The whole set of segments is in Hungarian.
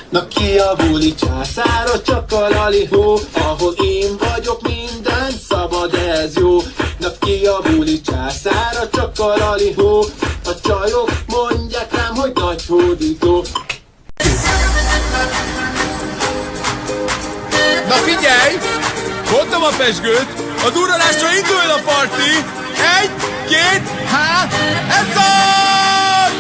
Na ki a buli császára, csak a lalihó. Ahol én vagyok, minden szabad, ez jó. Na ki a buli császára, csak a lalihó. A csajok mondják rám, hogy nagy hódító. Na figyelj! Mondtam a pezsgőt, a durranásra induljon a parti! 1, 2, ez az!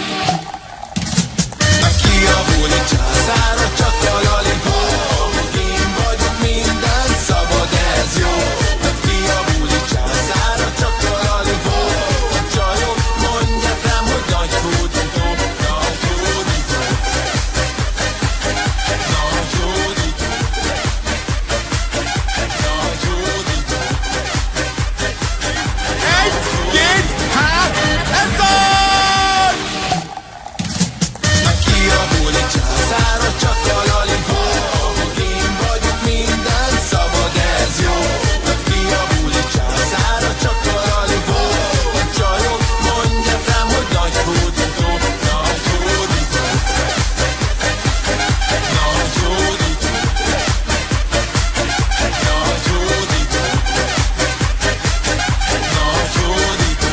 Na ki a buli császára, csak a lalihó. Ahol én vagyok, minden szabad, ez jó. Na ki a buli császára, csak a lalihó. A csajok mondják rám, hogy nagy hódító. Nagy hódító. Nagy hódító. Nagy hódító. 1, 2, ez az! Na ki a buli császára, csak a lalihó. Ahol én vagyok, minden szabad, ez jó. Na ki a buli császára, csak a lalihó. A csajok mondják rám, hogy nagy hódító. Nagy hódító. Nagy hódító. Nagy hódító. Nagy hódító.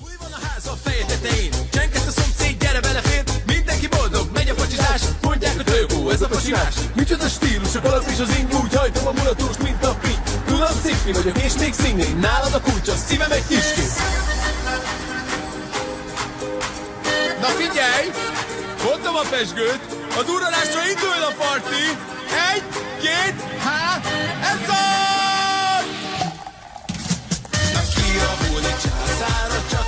Új van a ház a feje tetején, csengeszt a szomszéd, gyere belefér. Mindenki boldog, megy a pacsizás, mondják, hogy tök ez a pacsimás. Micsoda stílus, a kalap és az ing, úgy hajtom a mulatust, mint a pink. Tudom, cipni vagyok, és még színni, nálad a kulcs, a szívem egy kiskét. Na figyelj! Mondtam a pezsgőt, a durranásra induljon a parti! 1, 2, ez az! Na ki a buli császára, csak